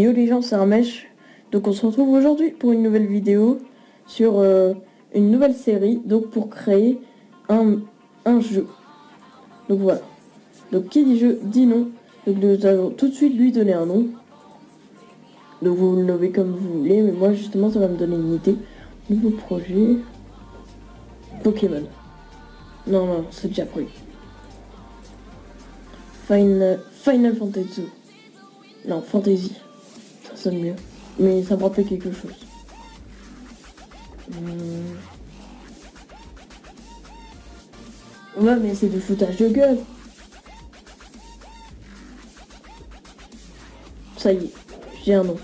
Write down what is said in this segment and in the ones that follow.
Yo les gens, c'est un mèche. Donc on se retrouve aujourd'hui pour une nouvelle vidéo sur une nouvelle série, donc pour créer un jeu. Donc voilà. Donc qui dit jeu dit nom. Donc nous allons tout de suite lui donner un nom. Donc vous le nommez comme vous voulez, mais moi justement ça va me donner une idée. Nouveau projet. Pokémon. Non, c'est déjà pris. Final Fantasy. Non, Fantasy. Ça sonne mieux. Mais ça me rappelle quelque chose. Ouais, mais c'est du foutage de gueule. Ça y est, j'ai un nom.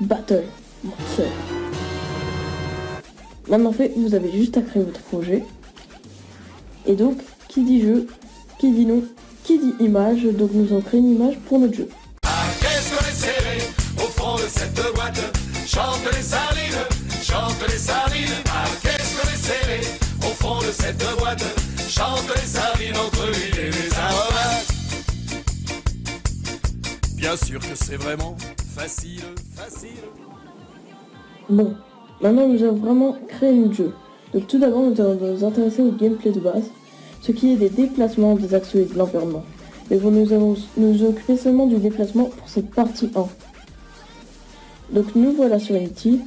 Battle Monster. Maintenant fait, vous avez juste à créer votre projet. Et donc, qui dit jeu, qui dit nom, qui dit image, donc nous allons créer une image pour notre jeu. Ah, qu'est-ce qu'on est serré au fond de cette boîte. Chante les sardines, chante les sardines. Ah, qu'est-ce qu'on est serré au fond de cette boîte. Chante les sardines entre l'huile et les aromates. Bien sûr que c'est vraiment facile. Bon, maintenant nous avons vraiment créé notre jeu. Donc tout d'abord, nous allons nous intéresser au gameplay de base, ce qui est des déplacements, des actions et de l'environnement. Mais bon, nous allons nous occuper seulement du déplacement pour cette partie 1. Donc nous voilà sur Unity.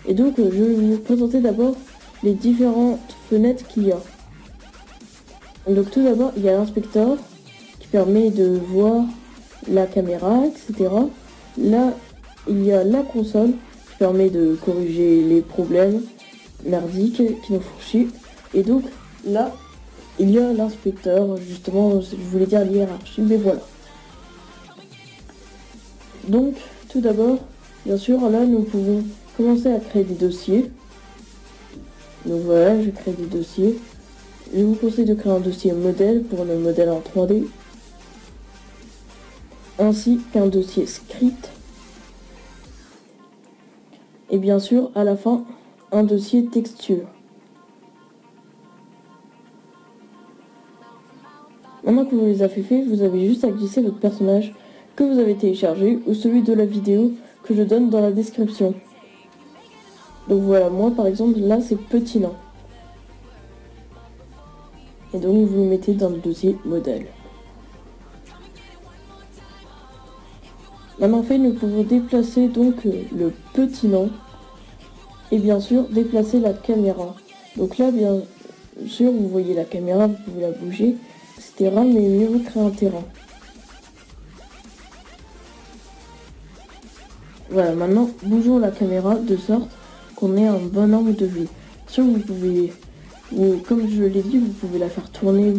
Et donc je vais vous présenter d'abord les différentes fenêtres qu'il y a. Donc tout d'abord, il y a l'inspecteur qui permet de voir la caméra, etc. Là, il y a la console qui permet de corriger les problèmes merdiques qui nous font chier. Et donc là, il y a l'inspecteur, justement, je voulais dire l'hiérarchie, mais voilà. Donc, tout d'abord, bien sûr, là, nous pouvons commencer à créer des dossiers. Donc voilà, je crée des dossiers. Je vous conseille de créer un dossier modèle pour le modèle en 3D, ainsi qu'un dossier script. Et bien sûr, à la fin, un dossier texture. Maintenant que vous les avez fait, vous avez juste à glisser votre personnage que vous avez téléchargé ou celui de la vidéo que je donne dans la description. Donc voilà, moi par exemple, là c'est Petit Nain. Et donc vous le mettez dans le dossier modèle. Maintenant fait, nous pouvons déplacer donc le Petit Nain et bien sûr déplacer la caméra. Donc là bien sûr vous voyez la caméra, vous pouvez la bouger, etc. Mais mieux vous créer un terrain. Voilà, maintenant bougeons la caméra de sorte qu'on ait un bon angle de vue. Sûr, vous pouvez, comme je l'ai dit, vous pouvez la faire tourner,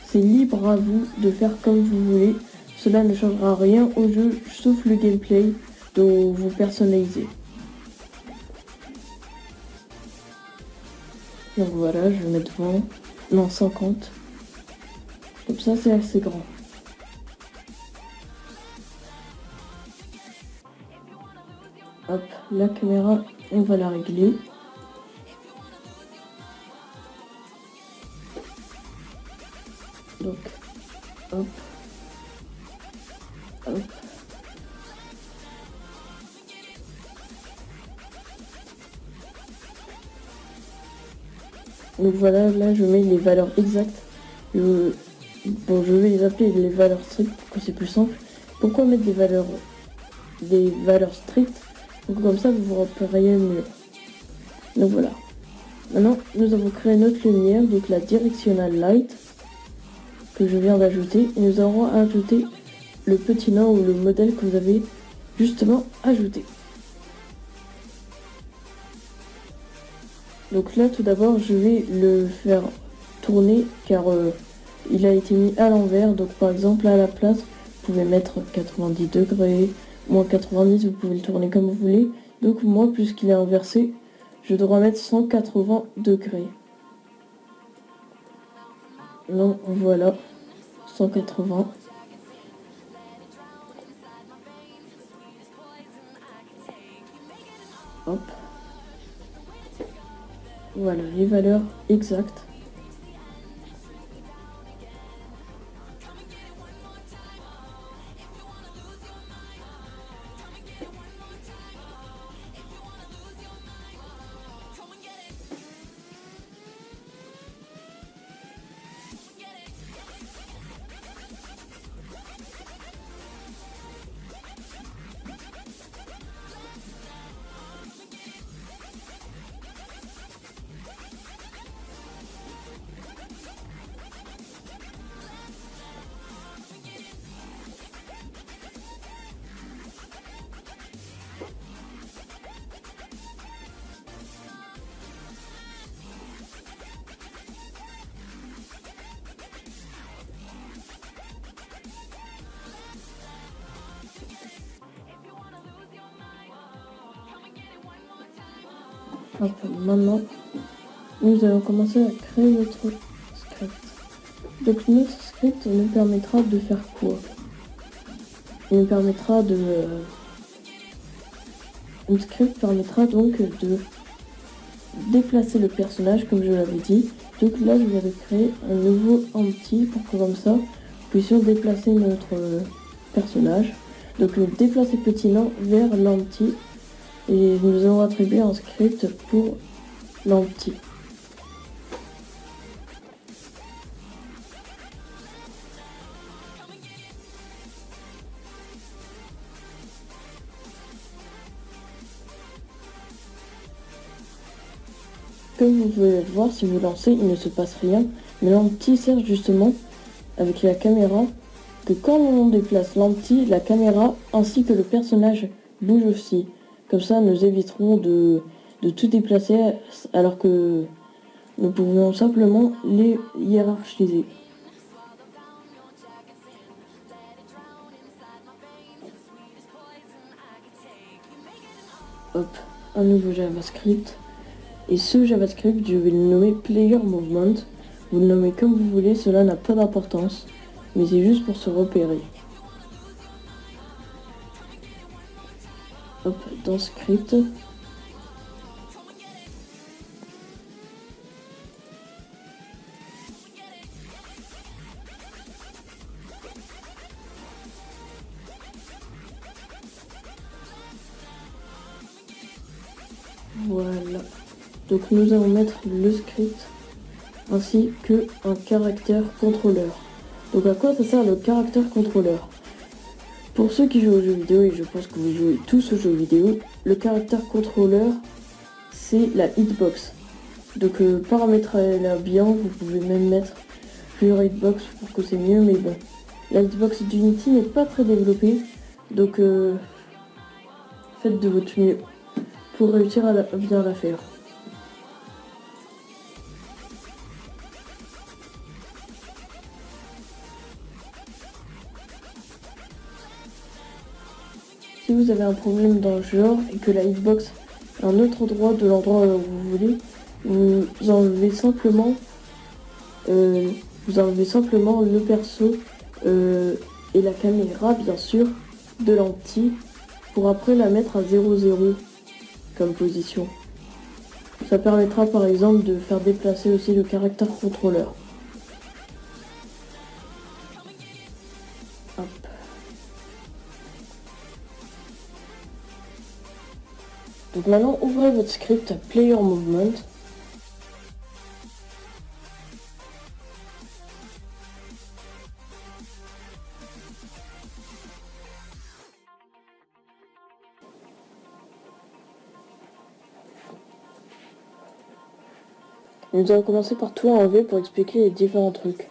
c'est libre à vous de faire comme vous voulez. Cela ne changera rien au jeu, sauf le gameplay dont vous personnalisez. Donc voilà, je vais mettre 20, non 50. Comme ça, c'est assez grand. Hop, la caméra, on va la régler. Donc, hop, hop. Donc voilà, là je mets les valeurs exactes. Bon, je vais les appeler les valeurs strictes pour que c'est plus simple. Pourquoi mettre des valeurs strictes? Donc comme ça vous vous repérez mieux. Donc voilà. Maintenant, nous avons créé notre lumière, donc la directional light que je viens d'ajouter. Et nous allons ajouter le petit nain ou le modèle que vous avez justement ajouté. Donc là, tout d'abord, je vais le faire tourner car il a été mis à l'envers. Donc par exemple, à la place, vous pouvez mettre 90 degrés, moins 90, vous pouvez le tourner comme vous voulez. Donc moi, puisqu'il est inversé, je dois mettre 180 degrés. Donc voilà, 180. Hop. Voilà, les valeurs exactes. Hop, maintenant, nous allons commencer à créer notre script. Donc notre script nous permettra de faire quoi? Il nous permettra de... Notre script permettra donc de déplacer le personnage comme je l'avais dit. Donc là je vais créer un nouveau empty pour que comme ça nous puissions déplacer notre personnage. Donc le déplacer petit nain vers l'empty et nous allons attribuer un script pour l'empty. Comme vous pouvez le voir, si vous lancez, il ne se passe rien. Mais l'empty sert justement avec la caméra que quand on déplace l'empty, la caméra ainsi que le personnage bouge aussi. Comme ça, nous éviterons de tout déplacer alors que nous pouvons simplement les hiérarchiser. Hop, un nouveau JavaScript. Et ce JavaScript, je vais le nommer Player Movement. Vous le nommez comme vous voulez, cela n'a pas d'importance, mais c'est juste pour se repérer. Hop, dans Script. Voilà. Donc nous allons mettre le script ainsi que un caractère contrôleur. Donc à quoi ça sert le caractère contrôleur? Pour ceux qui jouent aux jeux vidéo, et je pense que vous jouez tous aux jeux vidéo, le caractère contrôleur c'est la hitbox. Donc paramétrez-la bien, vous pouvez même mettre plusieurs hitbox pour que c'est mieux, mais bon. La hitbox d'Unity n'est pas très développée, donc faites de votre mieux pour réussir à bien la faire. Si vous avez un problème dans le genre et que la hitbox est à un autre endroit de l'endroit où vous voulez, vous enlevez simplement le perso et la caméra bien sûr de l'empty pour après la mettre à 0,0 comme position. Ça permettra par exemple de faire déplacer aussi le caractère contrôleur. Hop. Donc maintenant ouvrez votre script Player Movement. Nous allons commencer par tout enlever pour expliquer les différents trucs.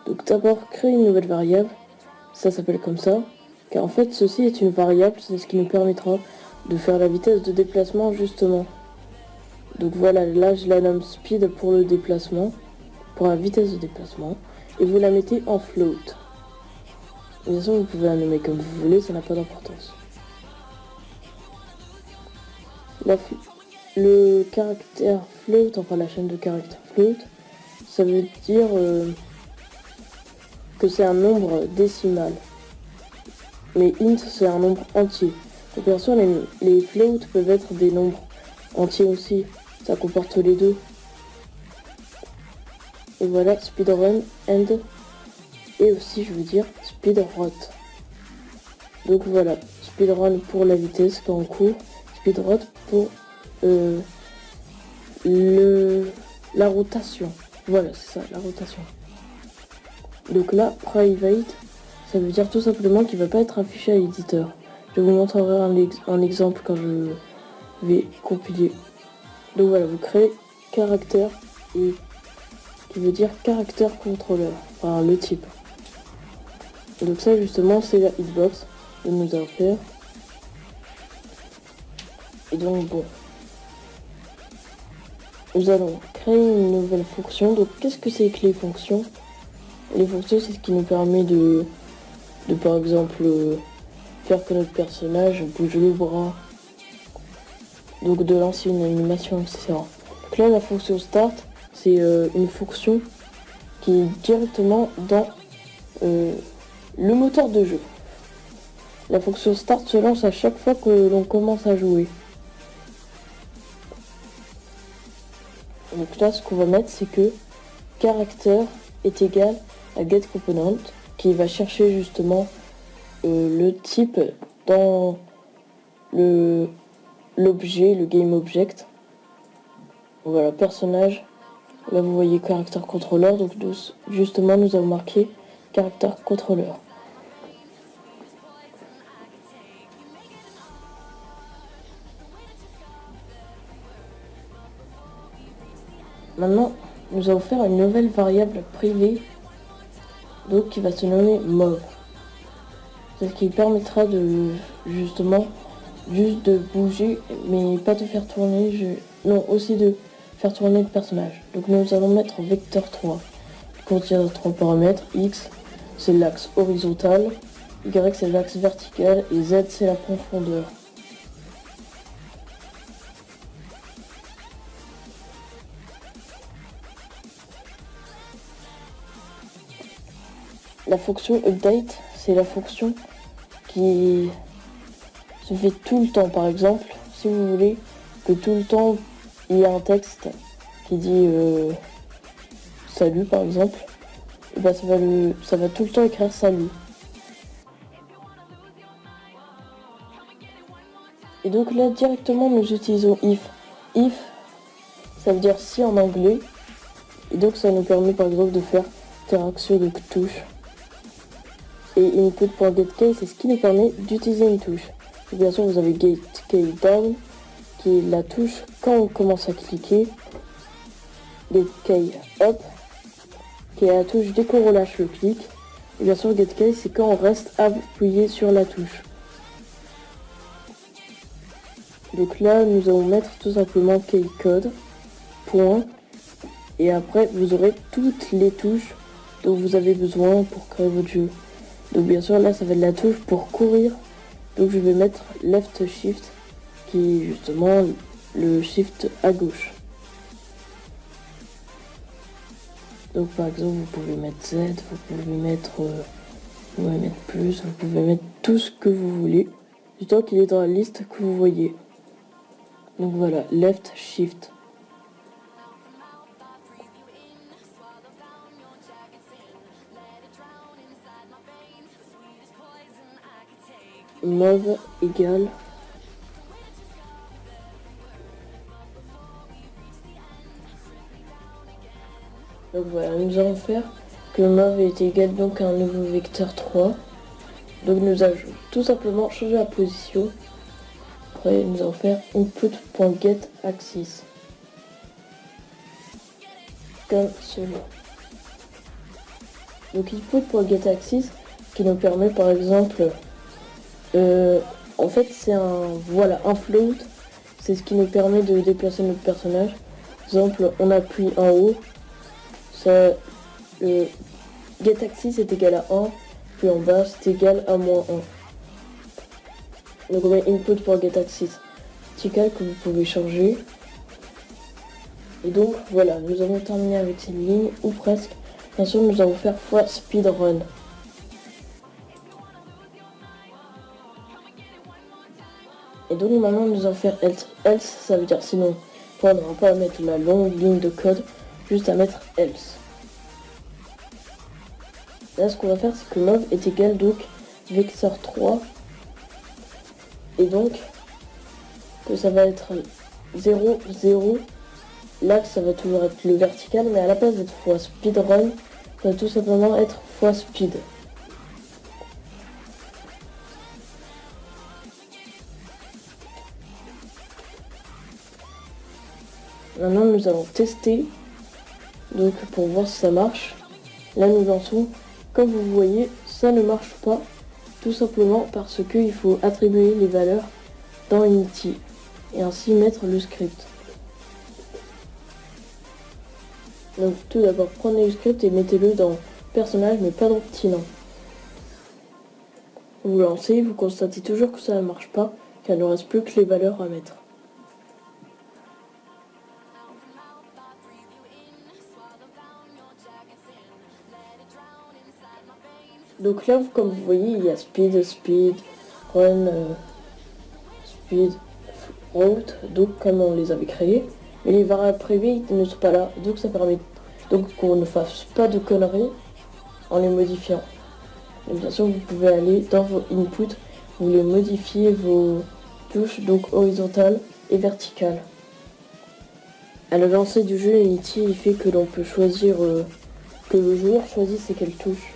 Donc d'abord créer une nouvelle variable, ça s'appelle comme ça, car en fait ceci est une variable, c'est ce qui nous permettra de faire la vitesse de déplacement justement. Donc voilà, là je la nomme speed pour le déplacement, pour la vitesse de déplacement, et vous la mettez en float. Bien sûr vous pouvez la nommer comme vous voulez, ça n'a pas d'importance. Le caractère float, enfin la chaîne de caractère float, ça veut dire que c'est un nombre décimal. Mais int c'est un nombre entier. Donc bien sûr les floats peuvent être des nombres entiers aussi, ça comporte les deux. Et voilà, speedrun end et aussi je veux dire speedrot. Donc voilà, speedrun pour la vitesse quand on court, speedrot pour la rotation. Voilà, c'est ça, la rotation. Donc là, private, ça veut dire tout simplement qu'il ne va pas être affiché à l'éditeur. Je vous montrerai un exemple quand je vais compiler. Donc voilà, vous créez caractère et qui veut dire caractère contrôleur, enfin le type. Donc ça justement c'est la hitbox que nous allons faire. Et donc bon, nous allons créer une nouvelle fonction. Donc qu'est-ce que c'est que les fonctions? Les fonctions c'est ce qui nous permet de par exemple faire que notre personnage bouge le bras, donc de lancer une animation, etc. Donc là, la fonction start, c'est une fonction qui est directement dans le moteur de jeu. La fonction start se lance à chaque fois que l'on commence à jouer. Donc là, ce qu'on va mettre, c'est que character est égal à getComponent, qui va chercher justement le type dans l'objet, le GameObject. Voilà, personnage. Là, vous voyez character controller, donc justement, nous avons marqué character controller. Maintenant, nous allons faire une nouvelle variable privée, donc qui va se nommer move. C'est ce qui permettra de justement juste de bouger, mais pas de faire tourner, non, aussi de faire tourner le personnage. Donc nous allons mettre vecteur 3. Il contient 3 paramètres. X, c'est l'axe horizontal, Y, c'est l'axe vertical, et Z, c'est la profondeur. La fonction update, c'est la fonction qui se fait tout le temps. Par exemple, si vous voulez que tout le temps il y ait un texte qui dit salut par exemple, et ben ça va tout le temps écrire salut. Et donc là directement nous utilisons if. If, ça veut dire si en anglais, et donc ça nous permet par exemple de faire interaction de touches. Et input.getKey, c'est ce qui nous permet d'utiliser une touche. Et bien sûr, vous avez getKey down, qui est la touche quand on commence à cliquer. GetKey up, qui est la touche dès qu'on relâche le clic. Et bien sûr, getKey, c'est quand on reste appuyé sur la touche. Donc là, nous allons mettre tout simplement keycode, point. Et après, vous aurez toutes les touches dont vous avez besoin pour créer votre jeu. Donc bien sûr là ça va être la touche pour courir, donc je vais mettre left shift qui est justement le shift à gauche. Donc par exemple vous pouvez mettre Z, vous pouvez mettre plus, vous pouvez mettre tout ce que vous voulez, du temps qu'il est dans la liste que vous voyez. Donc voilà, left shift. Move égale donc voilà, nous allons faire que move est égal donc à un nouveau vecteur 3. Donc nous allons tout simplement changer la position. Après nous allons faire input.getAxis comme cela. Donc input.getAxis qui nous permet par exemple en fait c'est un float, c'est ce qui nous permet de déplacer notre personnage. Par exemple, on appuie en haut, ça, getAxis est égal à 1, puis en bas c'est égal à moins 1. Donc on met input pour getAxis vertical que vous pouvez changer. Et donc voilà, nous avons terminé avec cette ligne, ou presque. Bien sûr nous allons faire fois speedrun. Et donc maintenant nous allons faire else. Else ça veut dire sinon. On n'aura pas à mettre la longue ligne de code, juste à mettre else. Là ce qu'on va faire c'est que move est égal donc vecteur 3. Et donc que ça va être 0, 0. L'axe ça va toujours être le vertical, mais à la place d'être fois speedrun, ça va tout simplement être fois speed. Maintenant nous allons tester donc pour voir si ça marche. Là nous lançons, comme vous voyez ça ne marche pas, tout simplement parce qu'il faut attribuer les valeurs dans Unity et ainsi mettre le script. Donc tout d'abord prenez le script et mettez-le dans personnage mais pas dans petit nom. Vous lancez, vous constatez toujours que ça ne marche pas, car il ne reste plus que les valeurs à mettre. Donc là, comme vous voyez, il y a speed, run, speed, route, donc comme on les avait créés. Mais les variables privées ils ne sont pas là, donc ça permet donc qu'on ne fasse pas de conneries en les modifiant. Et bien sûr, vous pouvez aller dans vos inputs, vous les modifiez vos touches, donc horizontales et verticales. À la lancée du jeu, Unity il fait que l'on peut choisir, que le joueur choisisse c'est quelle touche.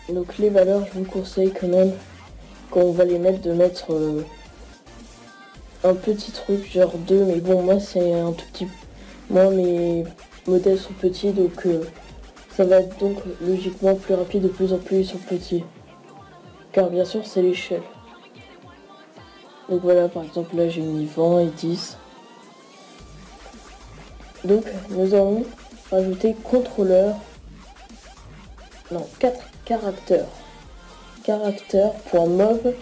Donc les valeurs, je vous conseille quand même, quand on va les mettre, de mettre un petit truc, genre 2, mais bon, moi c'est un tout petit... Moi mes modèles sont petits, donc ça va être donc logiquement plus rapide, de plus en plus ils sont petits. Car bien sûr c'est l'échelle. Donc voilà, par exemple là j'ai mis 20 et 10. Donc nous allons rajouter contrôleur, non, 4 caractères. Caractère.mov.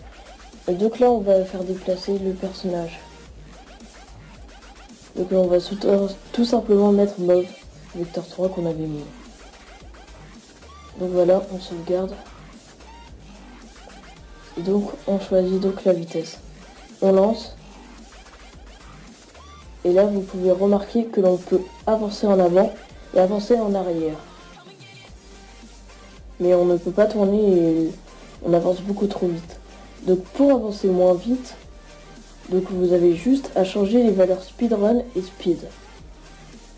Et donc là on va faire déplacer le personnage. Donc là on va tout simplement mettre mov, vecteur 3 qu'on avait mis. Donc voilà, on sauvegarde. Et donc on choisit donc la vitesse. On lance. Et là vous pouvez remarquer que l'on peut avancer en avant et avancer en arrière. Mais on ne peut pas tourner et on avance beaucoup trop vite. Donc pour avancer moins vite, donc vous avez juste à changer les valeurs speedrun et speed.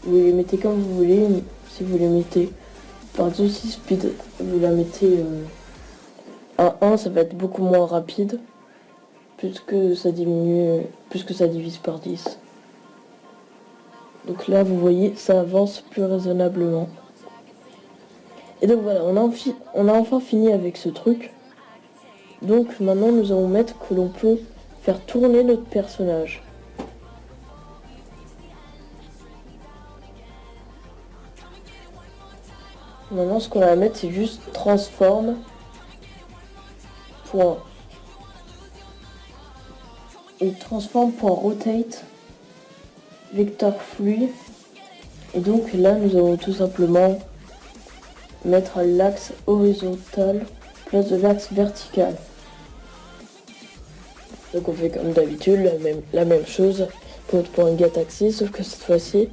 Vous les mettez comme vous voulez. Si vous les mettez, par exemple si speed, vous la mettez à 1, ça va être beaucoup moins rapide, puisque ça diminue, puisque ça divise par 10. Donc là vous voyez, ça avance plus raisonnablement. Et donc voilà, on a enfin fini avec ce truc. Donc maintenant nous allons mettre que l'on peut faire tourner notre personnage. Maintenant ce qu'on va mettre c'est juste transform. Et transform.rotate vecteur fluide. Et donc là nous allons tout simplement mettre l'axe horizontal place de l'axe vertical. Donc on fait comme d'habitude la même chose pour notre point get-axis, sauf que cette fois-ci,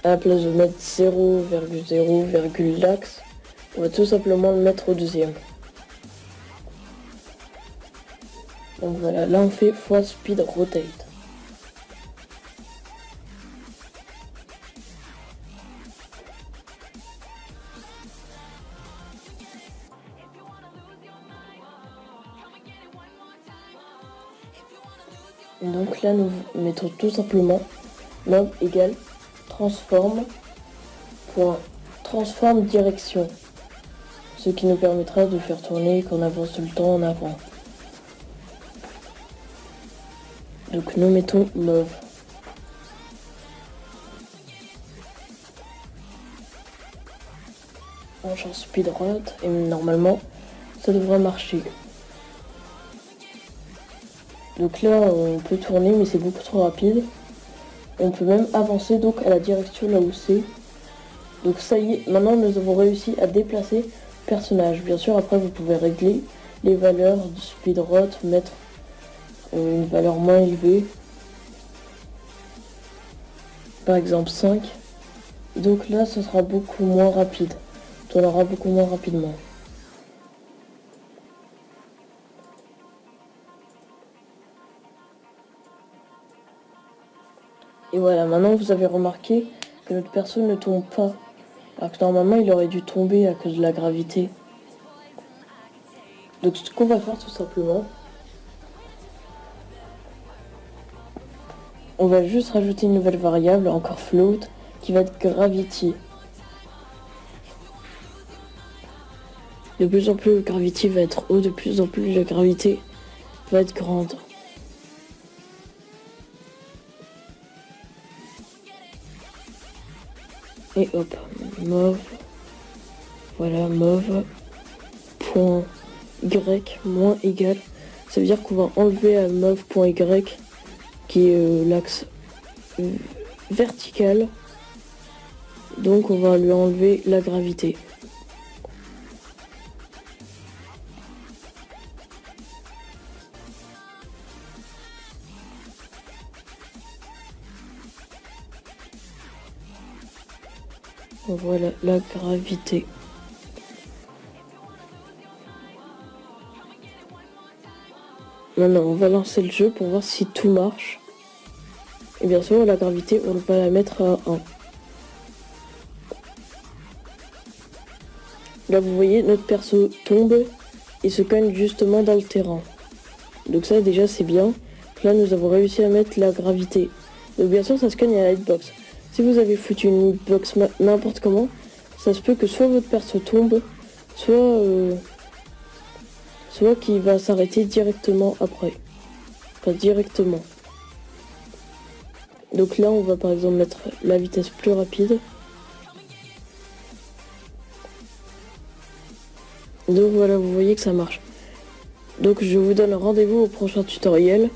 à la place de mettre 0,0, l'axe, on va tout simplement le mettre au deuxième. Donc voilà, là on fait fois speed rotate. Et donc là nous mettons tout simplement mob égale transform direction, ce qui nous permettra de faire tourner qu'on avance tout le temps en avant. Donc nous mettons move. On change speed route et normalement ça devrait marcher. Donc là on peut tourner mais c'est beaucoup trop rapide. On peut même avancer donc à la direction là où c'est. Donc ça y est, maintenant nous avons réussi à déplacer le personnage. Bien sûr après vous pouvez régler les valeurs du speed route, mettre une valeur moins élevée. Par exemple 5. Donc là ce sera beaucoup moins rapide. On tournera beaucoup moins rapidement. Et voilà, maintenant vous avez remarqué que notre perso ne tombe pas. Alors que normalement il aurait dû tomber à cause de la gravité. Donc ce qu'on va faire tout simplement, on va juste rajouter une nouvelle variable, encore float, qui va être gravity. De plus en plus le gravity va être haut, de plus en plus la gravité va être grande. Et hop, mauve, voilà, mauve, point y moins égal. Ça veut dire qu'on va enlever à meuf.y qui est l'axe vertical. Donc on va lui enlever la gravité. Voilà la gravité. Maintenant, on va lancer le jeu pour voir si tout marche. Et bien sûr, la gravité, on va la mettre à 1. Là, vous voyez, notre perso tombe et se cogne justement dans le terrain. Donc ça, déjà, c'est bien. Là, nous avons réussi à mettre la gravité. Donc bien sûr, ça se cogne à la hitbox. Si vous avez foutu une hitbox n'importe comment, ça se peut que soit votre perso tombe, soit qu'il va s'arrêter directement après. Enfin, directement. Donc là, on va par exemple mettre la vitesse plus rapide. Donc voilà, vous voyez que ça marche. Donc je vous donne rendez-vous au prochain tutoriel,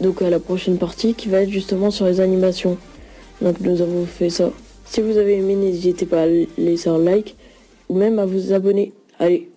donc à la prochaine partie, qui va être justement sur les animations. Donc nous avons fait ça. Si vous avez aimé, n'hésitez pas à laisser un like ou même à vous abonner. Allez,